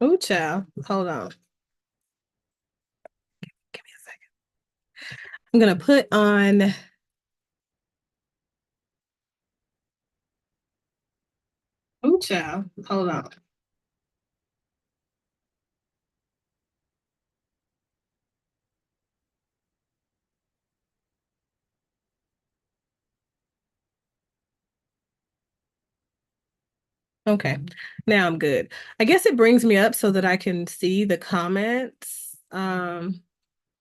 Ooh, child. Hold on. Give me a second. I'm gonna put on. Ooh, child. Hold on. Okay. Now I'm good. I guess it brings me up so that I can see the comments on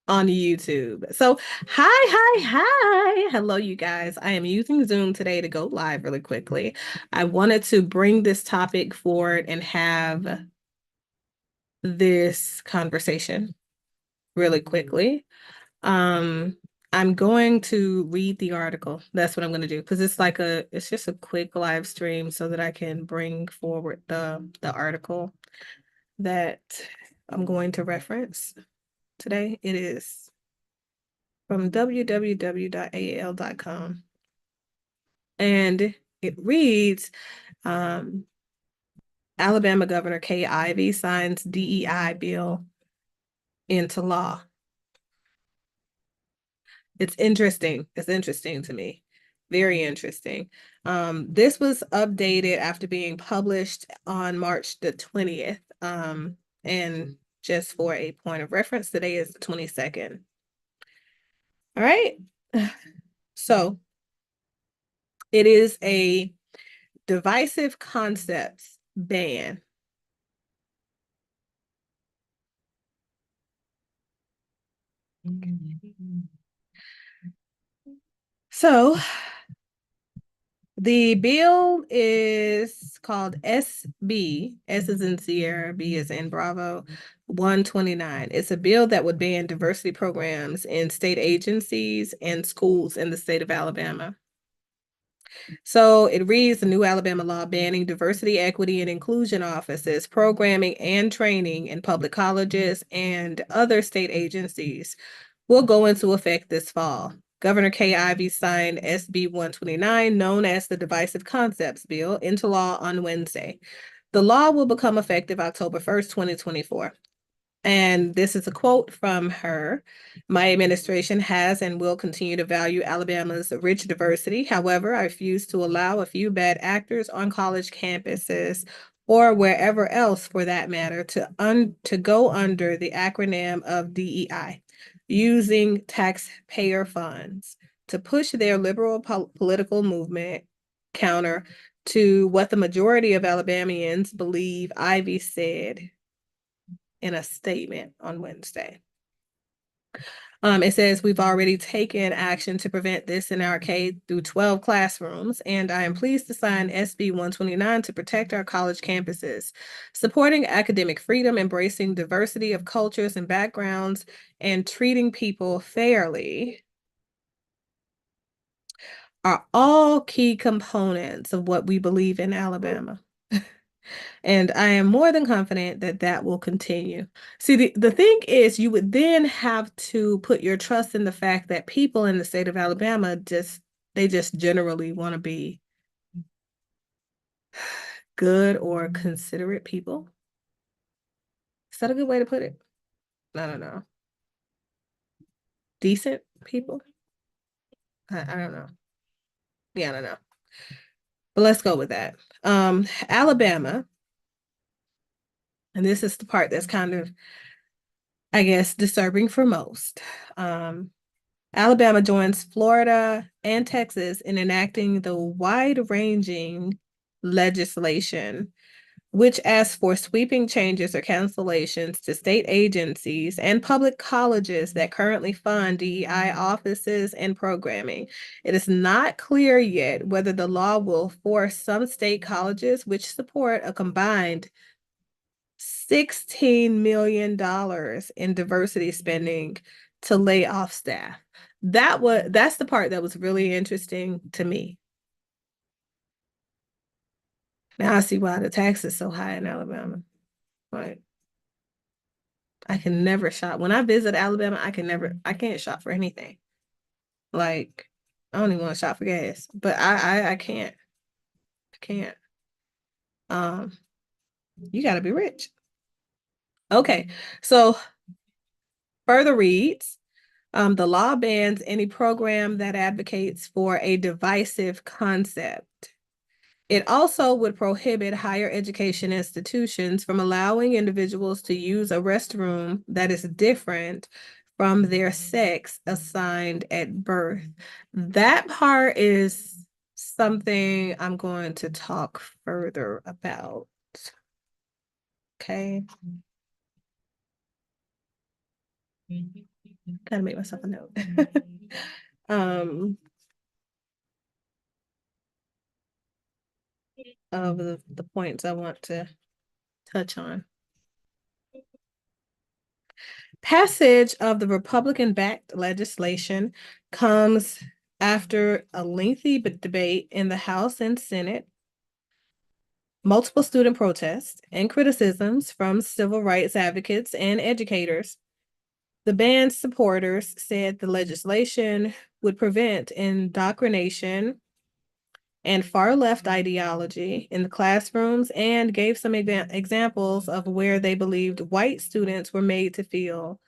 YouTube. So, hi. Hello, you guys. I am using Zoom today to go live really quickly. I wanted to bring this topic forward and have this conversation really quickly. Um, I'm going to read the article. That's what I'm going to do because it's just a quick live stream so that I can bring forward the article that I'm going to reference today. It is from www.al.com. And it reads, um, Alabama Governor Kay Ivey signs DEI bill into law. It's interesting. It's interesting to me. Very interesting. This was updated after being published on March the 20th. And just for a point of reference, today is the 22nd. All right. So it is a divisive concepts ban. So the bill is called SB, S is in Sierra, B is in Bravo, 129. It's a bill that would ban diversity programs in state agencies and schools in the state of Alabama. So it reads the new Alabama law banning diversity, equity, and inclusion offices, programming, and training in public colleges and other state agencies will go into effect this fall. Governor Kay Ivey signed SB 129, known as the Divisive Concepts Bill, into law on Wednesday. The law will become effective October 1st, 2024. And this is a quote from her. My administration has and will continue to value Alabama's rich diversity. However, I refuse to allow a few bad actors on college campuses or wherever else for that matter to go under the acronym of DEI, using taxpayer funds to push their liberal political movement counter to what the majority of Alabamians believe, Ivy said in a statement on Wednesday. It says we've already taken action to prevent this in our K through 12 classrooms, and I am pleased to sign SB 129 to protect our college campuses, supporting academic freedom, embracing diversity of cultures and backgrounds, and treating people fairly are all key components of what we believe in Alabama. And I am more than confident that that will continue. See, the thing is, you would then have to put your trust in the fact that people in the state of Alabama they just generally want to be good or considerate people. Is that a good way to put it? I don't know. Decent people? I don't know. Yeah, I don't know. But let's go with that. Alabama, and this is the part that's kind of, I guess, disturbing for most. Alabama joins Florida and Texas in enacting the wide-ranging legislation, which asks for sweeping changes or cancellations to state agencies and public colleges that currently fund DEI offices and programming. It is not clear yet whether the law will force some state colleges, which support a combined $16 million in diversity spending, to lay off staff. That's the part that was really interesting to me. Now I see why the tax is so high in Alabama. Like, I can never shop. When I visit Alabama, I can't shop for anything. Like, I don't even want to shop for gas. But I can't. I can't. Um, you got to be rich. Okay, so further reads. The law bans any program that advocates for a divisive concept. It also would prohibit higher education institutions from allowing individuals to use a restroom that is different from their sex assigned at birth. That part is something I'm going to talk further about. Okay. Gotta make myself a note. um, of the points I want to touch on. Passage of the Republican-backed legislation comes after a lengthy debate in the House and Senate, multiple student protests, and criticisms from civil rights advocates and educators. The band's supporters said the legislation would prevent indoctrination and far-left ideology in the classrooms and gave some examples of where they believed white students were made to feel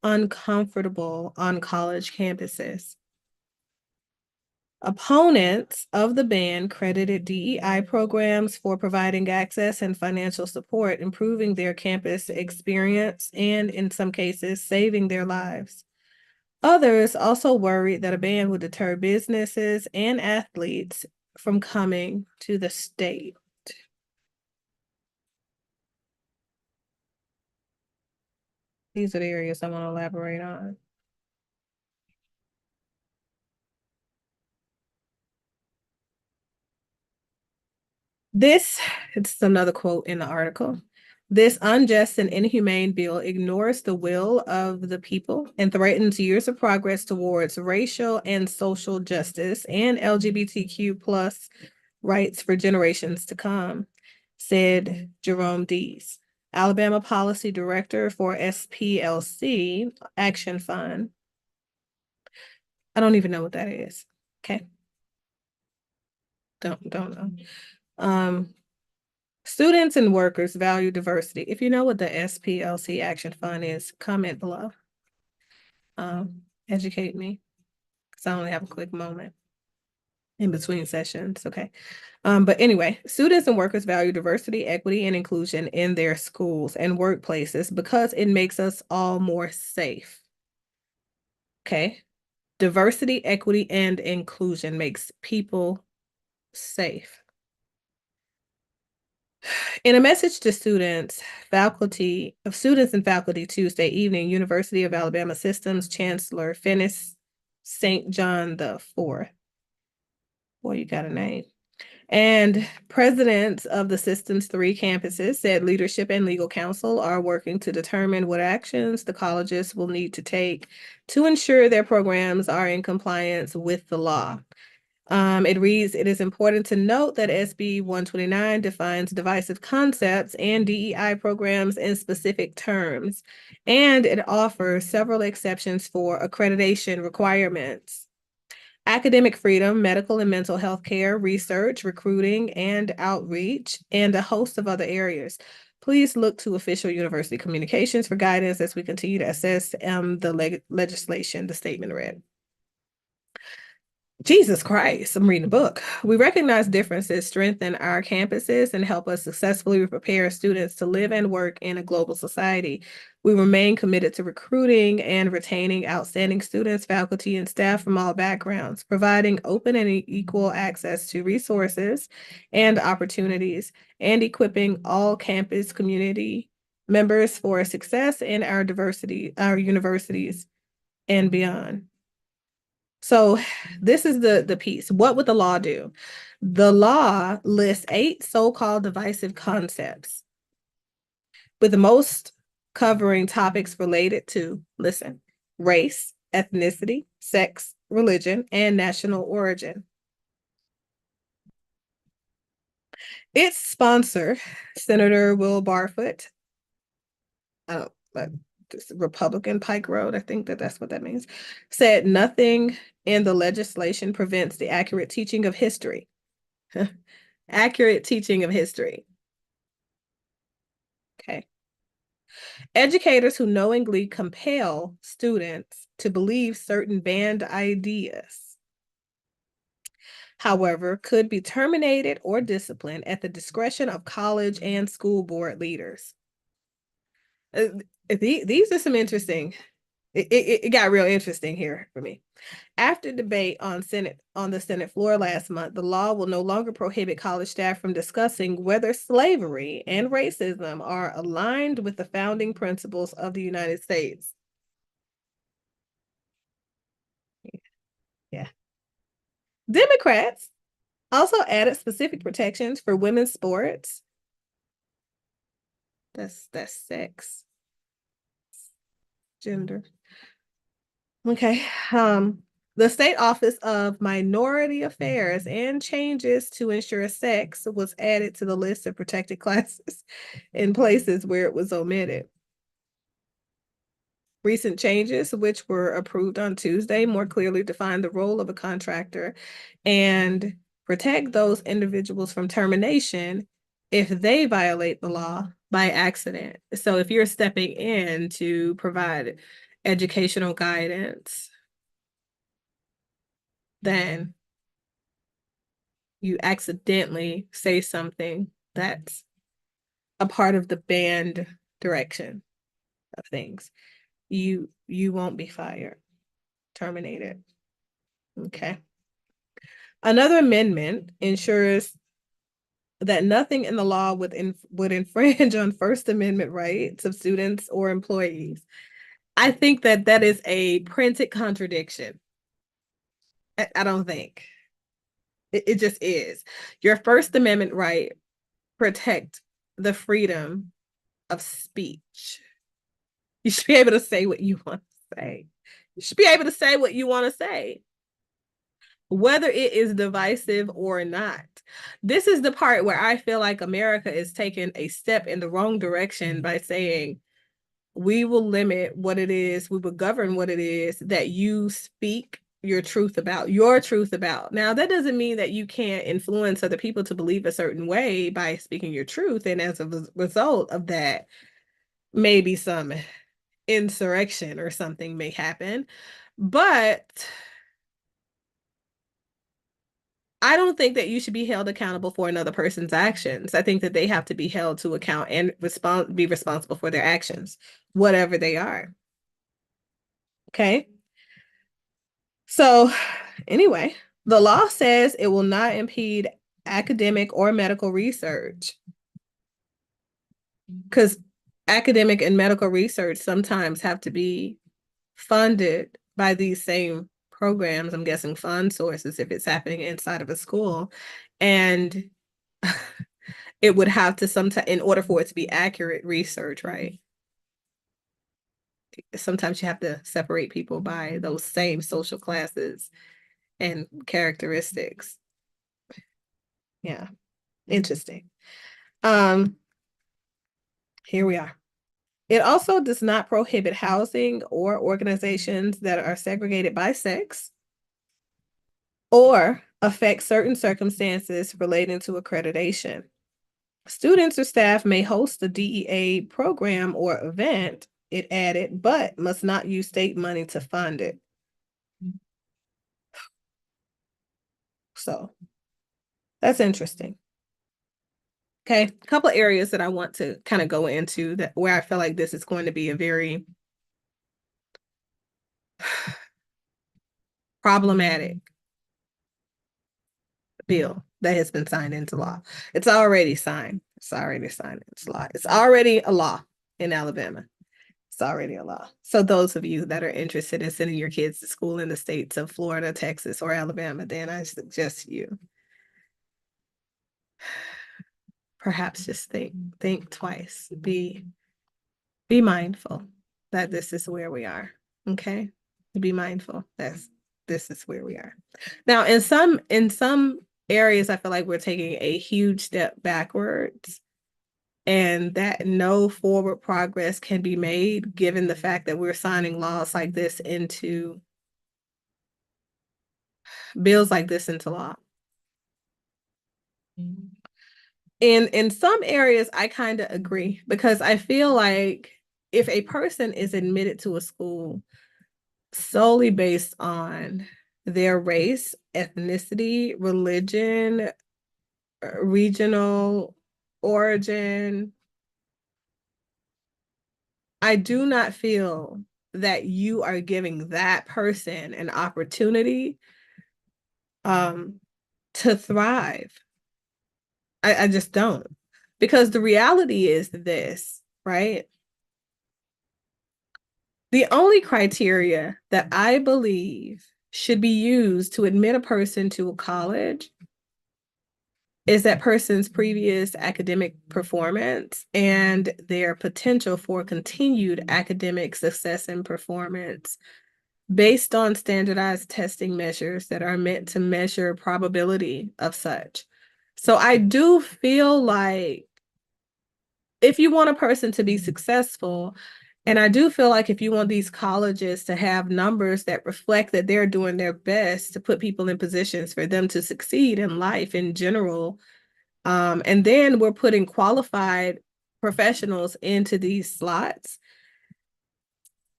uncomfortable on college campuses. Opponents of the ban credited DEI programs for providing access and financial support, improving their campus experience, and in some cases, saving their lives. Others also worried that a ban would deter businesses and athletes from coming to the state. These are the areas I want to elaborate on. This, it's another quote in the article. This unjust and inhumane bill ignores the will of the people and threatens years of progress towards racial and social justice and LGBTQ plus rights for generations to come, said Jerome Dees, Alabama Policy Director for SPLC Action Fund. I don't even know what that is. Okay. Don't know. Um, Students and workers value diversity. If you know what the SPLC Action Fund is, comment below. Educate me, because I only have a quick moment in between sessions. Okay. But anyway, students and workers value diversity, equity, and inclusion in their schools and workplaces because it makes us all more safe. Okay. Diversity, equity, and inclusion makes people safe. In a message to students and faculty Tuesday evening, University of Alabama Systems Chancellor Finis St. John the Fourth. Boy, you got a name. And presidents of the system's 3 campuses said leadership and legal counsel are working to determine what actions the colleges will need to take to ensure their programs are in compliance with the law. It reads, it is important to note that SB 129 defines divisive concepts and DEI programs in specific terms, and it offers several exceptions for accreditation requirements. Academic freedom, medical and mental health care, research, recruiting, and outreach, and a host of other areas. Please look to official university communications for guidance as we continue to assess the legislation, the statement read. Jesus Christ, I'm reading a book. We recognize differences strengthen our campuses and help us successfully prepare students to live and work in a global society. We remain committed to recruiting and retaining outstanding students, faculty, and staff from all backgrounds, providing open and equal access to resources and opportunities, and equipping all campus community members for success in our universities, and beyond. So this is the piece. What would the law do? The law lists 8 so-called divisive concepts, with the most covering topics related to, listen, race, ethnicity, sex, religion, and national origin. Its sponsor, Senator Will Barfoot, I don't, but Republican Pike Road, I think that's what that means, said nothing in the legislation prevents the accurate teaching of history. Accurate teaching of history. Educators who knowingly compel students to believe certain banned ideas, however, could be terminated or disciplined at the discretion of college and school board leaders. Uh, these are some interesting. It got real interesting here for me. After debate on the Senate floor last month, the law will no longer prohibit college staff from discussing whether slavery and racism are aligned with the founding principles of the United States. Yeah. Democrats also added specific protections for women's sports. That's sex, gender. Okay. The State Office of Minority Affairs and changes to ensure sex was added to the list of protected classes in places where it was omitted. Recent changes, which were approved on Tuesday, more clearly define the role of a contractor and protect those individuals from termination if they violate the law by accident. So if you're stepping in to provide educational guidance, then you accidentally say something that's a part of the banned direction of things, you won't be fired, terminated. Okay. Another amendment ensures that nothing in the law would infringe on First Amendment rights of students or employees. I think that that is a printed contradiction. I don't think it just is. Your First Amendment right protect the freedom of speech. You should be able to say what you want to say. You should be able to say what you want to say, whether it is divisive or not. This is the part where I feel like America is taking a step in the wrong direction by saying, we will limit what it is, we will govern what it is that you speak your truth about. Now, that doesn't mean that you can't influence other people to believe a certain way by speaking your truth. And as a result of that, maybe some insurrection or something may happen. But I don't think that you should be held accountable for another person's actions. I think that they have to be held to account and be responsible for their actions, whatever they are. Okay. So, anyway, the law says it will not impede academic or medical research because academic and medical research sometimes have to be funded by these same programs. I'm guessing fund sources if it's happening inside of a school. And it would have to sometimes, in order for it to be accurate research, right? Sometimes you have to separate people by those same social classes and characteristics. Yeah, interesting. Um, Here we are. It also does not prohibit housing or organizations that are segregated by sex or affect certain circumstances relating to accreditation. Students or staff may host a DEA program or event, it added, but must not use state money to fund it. So that's interesting. Okay, a couple of areas that I want to kind of go into that where I feel like this is going to be a very problematic bill that has been signed into law. It's already signed. It's already signed into law. It's already a law in Alabama. It's already a law. So those of you that are interested in sending your kids to school in the states of Florida, Texas, or Alabama, then I suggest you perhaps just think twice. Be mindful that this is where we are. Okay? Be mindful that this is where we are. Now, in some areas, I feel like we're taking a huge step backwards and that no forward progress can be made given the fact that we're signing laws like this into bills like this into law. In some areas, I kind of agree because I feel like if a person is admitted to a school solely based on their race, ethnicity, religion, regional origin, I do not feel that you are giving that person an opportunity um, to thrive. I just don't. Because the reality is this, right? The only criteria that I believe should be used to admit a person to a college is that person's previous academic performance and their potential for continued academic success and performance based on standardized testing measures that are meant to measure probability of such. So I do feel like if you want a person to be successful, and I do feel like if you want these colleges to have numbers that reflect that they're doing their best to put people in positions for them to succeed in life in general, and then we're putting qualified professionals into these slots,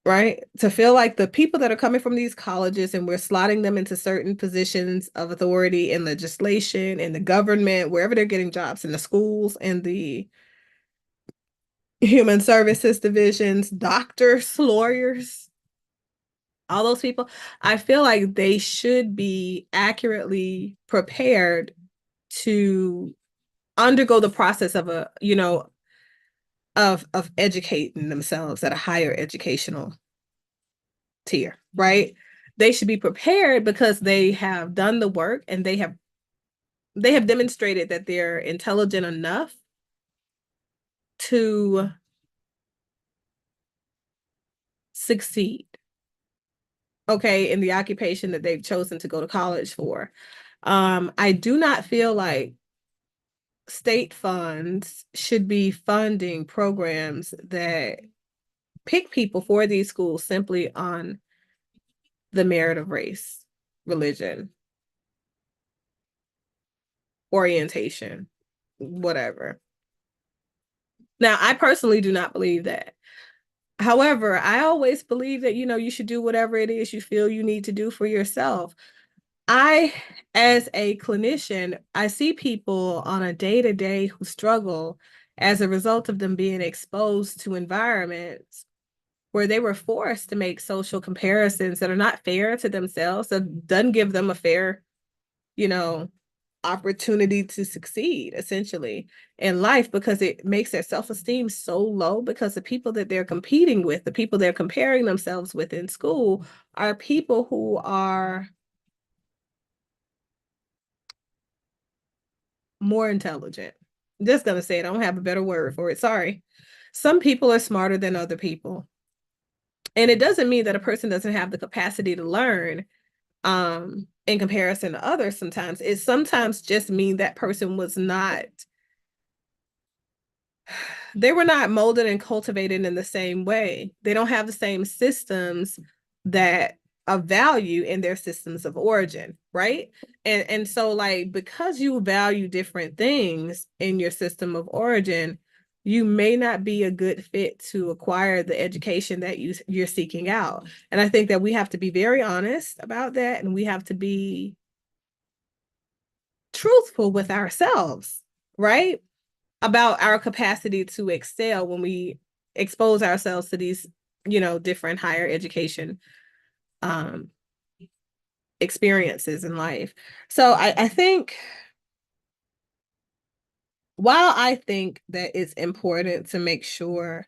right? To feel like the people that are coming from these colleges and we're slotting them into certain positions of authority in legislation, in the government, wherever they're getting jobs, in the schools, in the human services divisions, doctors, lawyers, all those people, I feel like they should be accurately prepared to undergo the process of of educating themselves at a higher educational tier, right? They should be prepared because they have done the work and they have demonstrated that they're intelligent enough to succeed, okay, in the occupation that they've chosen to go to college for. I do not feel like state funds should be funding programs that pick people for these schools simply on the merit of race, religion, orientation, whatever. Now, I personally do not believe that. However, I always believe that, you should do whatever it is you feel you need to do for yourself. I, as a clinician, I see people on a day-to-day who struggle as a result of them being exposed to environments where they were forced to make social comparisons that are not fair to themselves, that doesn't give them a fair, you know, opportunity to succeed essentially in life, because it makes their self-esteem so low because the people that they're competing with, the people they're comparing themselves with in school are people who are more intelligent. I'm just gonna say it. I don't have a better word for it. Sorry. Some people are smarter than other people. And it doesn't mean that a person doesn't have the capacity to learn in comparison to others sometimes. It sometimes just mean that person was not, they were not molded and cultivated in the same way. They don't have the same systems that of value in their systems of origin, right? And so like because you value different things in your system of origin, you may not be a good fit to acquire the education that you're seeking out. And I think that we have to be very honest about that, and we have to be truthful with ourselves, right? About our capacity to excel when we expose ourselves to these, different higher education um, experiences in life. So I think while I think that it's important to make sure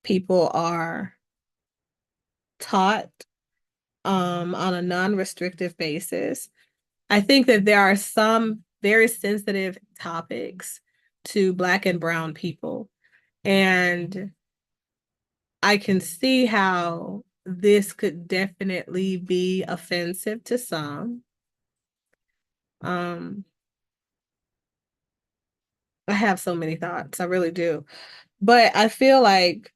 people are taught on a non-restrictive basis, I think that there are some very sensitive topics to Black and Brown people. And I can see how this could definitely be offensive to some. Um, I have so many thoughts, I really do. But I feel like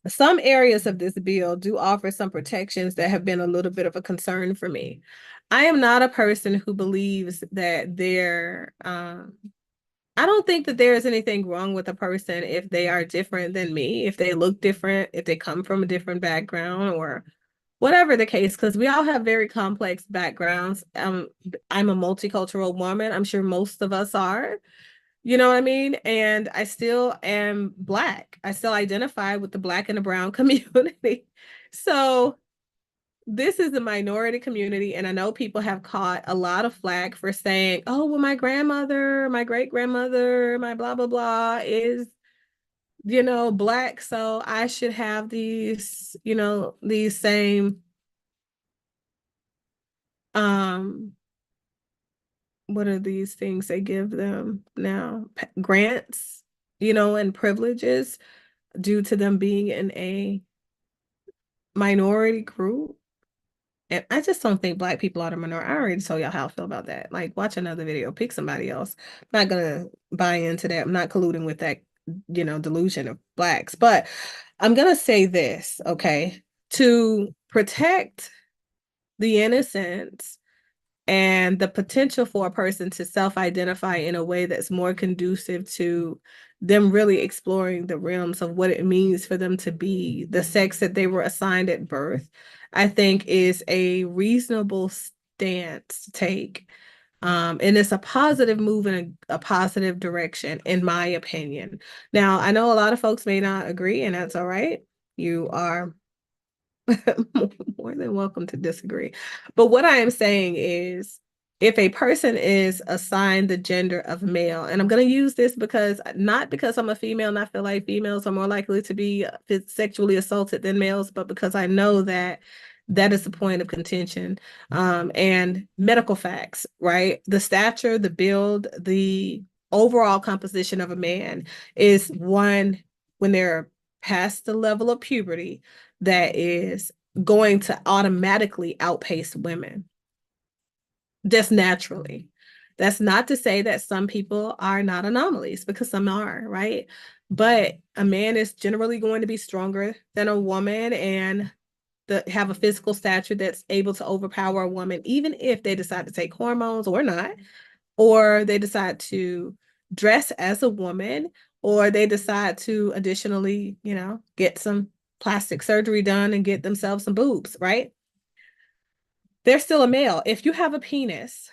some areas of this bill do offer some protections that have been a little bit of a concern for me. I am not a person who believes that I don't think that there is anything wrong with a person if they are different than me, if they look different, if they come from a different background or whatever the case, because we all have very complex backgrounds. I'm a multicultural woman. I'm sure most of us are. You know what I mean? And I still am Black. I still identify with the Black and the brown community. So this is a minority community, and I know people have caught a lot of flack for saying, oh, well, my grandmother, my great grandmother, my blah, blah, blah is, Black. So I should have these, these same, um, what are these things they give them now? Grants, and privileges due to them being in a minority group. And I just don't think Black people are the minority. I already told y'all how I feel about that. Like, watch another video, pick somebody else. I'm not gonna buy into that. I'm not colluding with that, delusion of Blacks. But I'm gonna say this, okay? To protect the innocence and the potential for a person to self-identify in a way that's more conducive to them really exploring the realms of what it means for them to be the sex that they were assigned at birth, I think is a reasonable stance to take. And it's a positive move in a positive direction, in my opinion. Now, I know a lot of folks may not agree, and that's all right. You are more than welcome to disagree. But what I am saying is, if a person is assigned the gender of male, and I'm going to use this because not because I'm a female and I feel like females are more likely to be sexually assaulted than males, but because I know that that is the point of contention, and medical facts, right? The stature, the build, the overall composition of a man is one when they're past the level of puberty that is going to automatically outpace women just naturally. That's not to say that some people are not anomalies, because some are, right? But a man is generally going to be stronger than a woman and have a physical stature that's able to overpower a woman, even if they decide to take hormones or not, or they decide to dress as a woman, or they decide to additionally, get some plastic surgery done and get themselves some boobs, right? They're still a male. If you have a penis,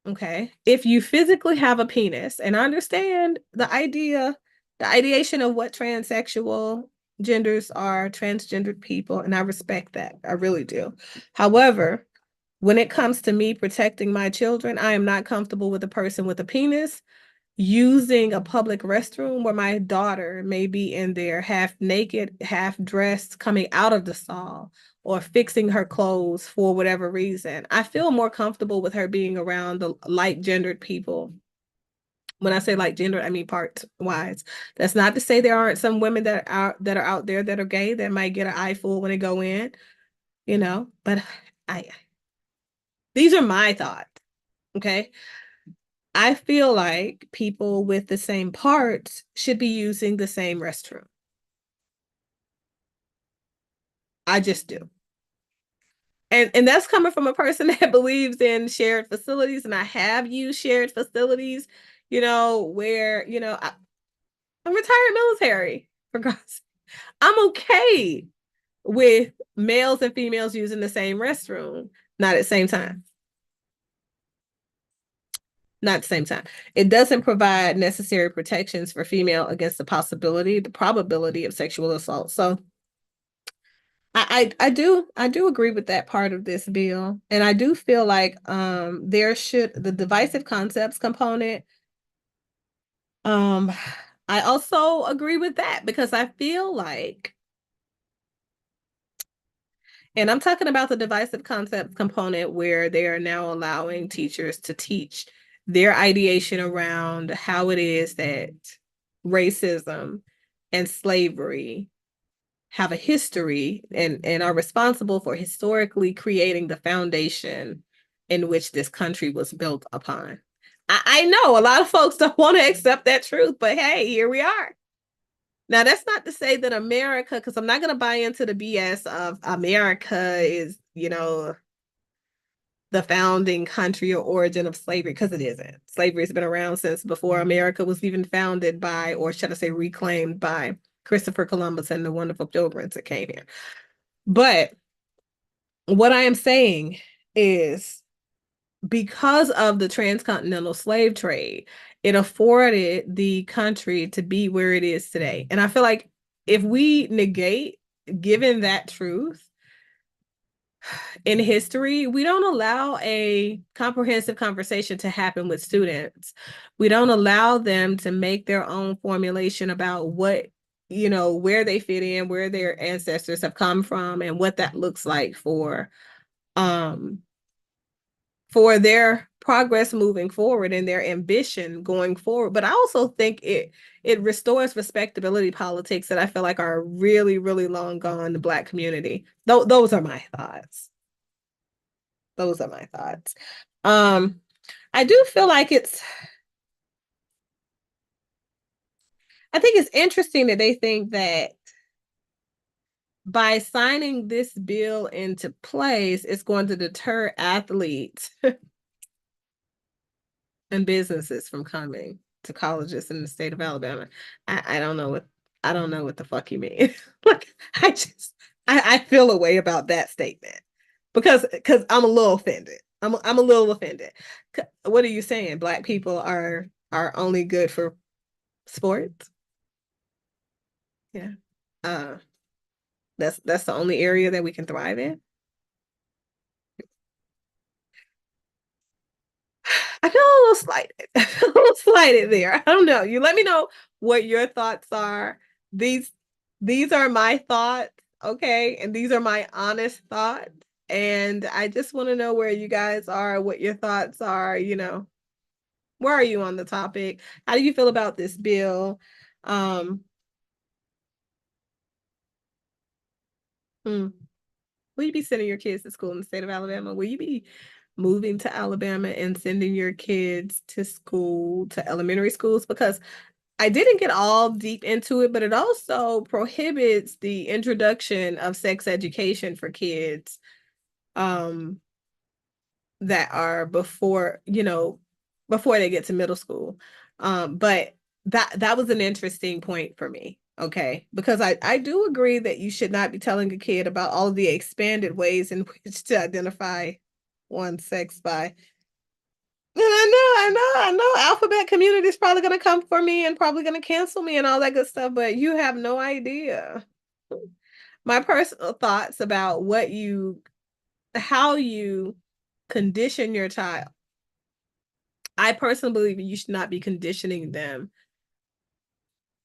okay, if you physically have a penis, and I understand the ideation of what transsexual genders are, transgendered people, and I respect that. I really do. However, when it comes to me protecting my children, I am not comfortable with a person with a penis using a public restroom where my daughter may be in there half naked, half dressed, coming out of the stall or fixing her clothes for whatever reason. I feel more comfortable with her being around the light gendered people. When I say light gender, I mean part wise. That's not to say there aren't some women that are out there that are gay that might get an eyeful when they go in, but I these are my thoughts. Okay. I feel like people with the same parts should be using the same restroom. I just do. And that's coming from a person that believes in shared facilities, and I have used shared facilities, where, I'm retired military, for God's sake. I'm okay with males and females using the same restroom, not at the same time. Not at the same time. It doesn't provide necessary protections for female against the probability of sexual assault. So I do agree with that part of this bill. And I do feel like there should the divisive concepts component. Um I also agree with that because I feel like, and I'm talking about the divisive concepts component where they are now allowing teachers to teach their ideation around how it is that racism and slavery have a history and are responsible for historically creating the foundation in which this country was built upon. I know a lot of folks don't want to accept that truth, but hey, here we are. Now, that's not to say that America, because I'm not going to buy into the BS of America is, the founding country or origin of slavery, because it isn't. Slavery has been around since before America was even founded by, or should I say, reclaimed by Christopher Columbus and the wonderful pilgrims that came here. But what I am saying is, because of the transcontinental slave trade, it afforded the country to be where it is today. And I feel like if we negate, given that truth, in history, we don't allow a comprehensive conversation to happen with students. We don't allow them to make their own formulation about what, where they fit in, where their ancestors have come from, and what that looks like um for their progress moving forward and their ambition going forward. But I also think it restores respectability politics that I feel like are really, really long gone in the Black community. Those are my thoughts. Those are my thoughts. Um, I do feel like I think it's interesting that they think that by signing this bill into place, it's going to deter athletes and businesses from coming to colleges in the state of Alabama. I don't know what the fuck you mean. Like, I feel a way about that statement because I'm a little offended. I'm a little offended. What are you saying? Black people are only good for sports? Yeah. Uh, that's the only area that we can thrive in. I feel a little slighted. I feel a little slighted there. I don't know. You let me know what your thoughts are. These these are my thoughts, okay? And these are my honest thoughts. And I just want to know where you guys are, what your thoughts are, where are you on the topic? How do you feel about this bill? Um, hmm. Will you be sending your kids to school in the state of Alabama? Will you be moving to Alabama and sending your kids to school, to elementary schools? Because I didn't get all deep into it, but it also prohibits the introduction of sex education for kids um, that are before they get to middle school. But that was an interesting point for me. Okay, because I do agree that you should not be telling a kid about all of the expanded ways in which to identify one sex by. And I know. Alphabet community is probably going to come for me and probably going to cancel me and all that good stuff, but you have no idea. My personal thoughts about how you condition your child. I personally believe you should not be conditioning them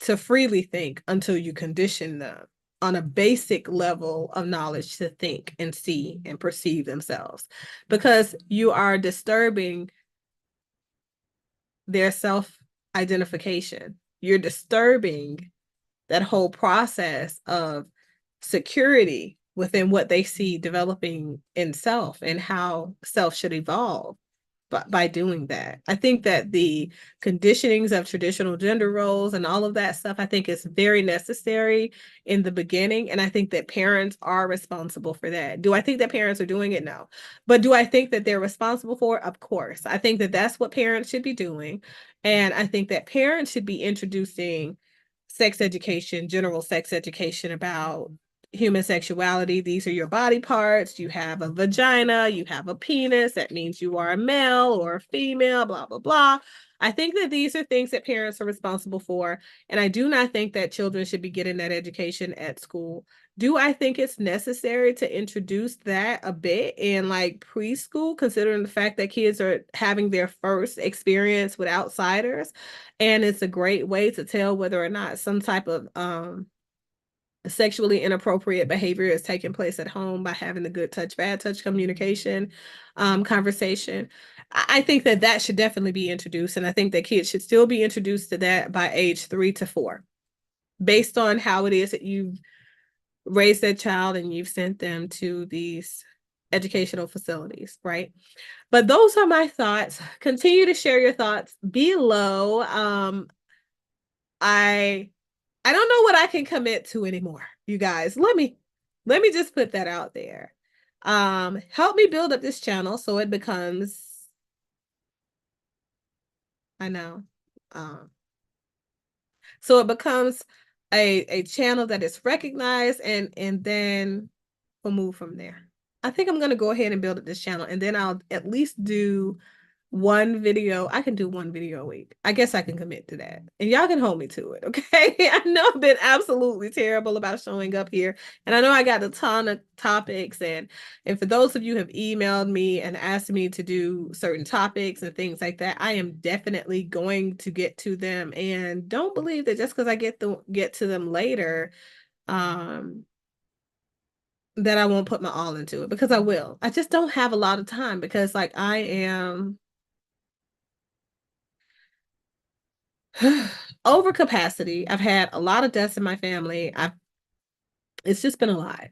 to freely think until you condition them on a basic level of knowledge to think and see and perceive themselves, because you are disturbing their self-identification. You're disturbing that whole process of security within what they see developing in self and how self should evolve by doing that. I think that the conditionings of traditional gender roles and all of that stuff, I think is very necessary in the beginning. And I think that parents are responsible for that. Do I think that parents are doing it? No. But do I think that they're responsible for it? Of course. I think that that's what parents should be doing. And I think that parents should be introducing sex education, general sex education about human sexuality. These are your body parts. You have a vagina, you have a penis. That means you are a male or a female, blah, blah, blah. I think that these are things that parents are responsible for. And I do not think that children should be getting that education at school. Do I think it's necessary to introduce that a bit in like preschool, considering the fact that kids are having their first experience with outsiders? And it's a great way to tell whether or not some type of sexually inappropriate behavior is taking place at home by having the good touch, bad touch communication conversation. I think that that should definitely be introduced. And I think that kids should still be introduced to that by age 3 to 4, based on how it is that you've raised that child and you've sent them to these educational facilities, right? But those are my thoughts. Continue to share your thoughts below. I don't know what I can commit to anymore, you guys. Let me just put that out there. Help me build up this channel so it becomes, I know, um, so it becomes a channel that is recognized, and then we'll move from there. I think I'm gonna go ahead and build up this channel, and then I'll at least do one video. I can do one video a week. I guess I can commit to that. And y'all can hold me to it, okay? I know I've been absolutely terrible about showing up here. And I know I got a ton of topics. And for those of you who have emailed me and asked me to do certain topics and things like that, I am definitely going to get to them. And don't believe that just because I get to them later, um, that I won't put my all into it, because I will. I just don't have a lot of time, because like I am over capacity. I've had a lot of deaths in my family. It's just been a lot.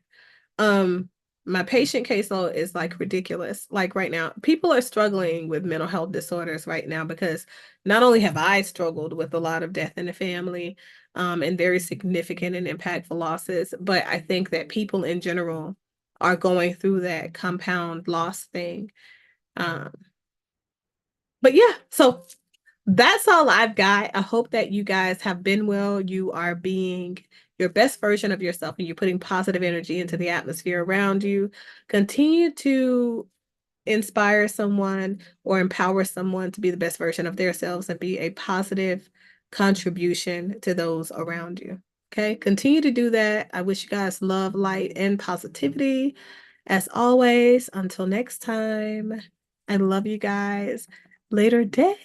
Um, my patient caseload is like ridiculous. Like right now, people are struggling with mental health disorders right now, because not only have I struggled with a lot of death in the family, and very significant and impactful losses, but I think that people in general are going through that compound loss thing. Um, but yeah, so that's all I've got. I hope that you guys have been well. You are being your best version of yourself, and you're putting positive energy into the atmosphere around you. Continue to inspire someone or empower someone to be the best version of themselves and be a positive contribution to those around you. Okay, continue to do that. I wish you guys love, light, and positivity. As always, until next time, I love you guys. Later day.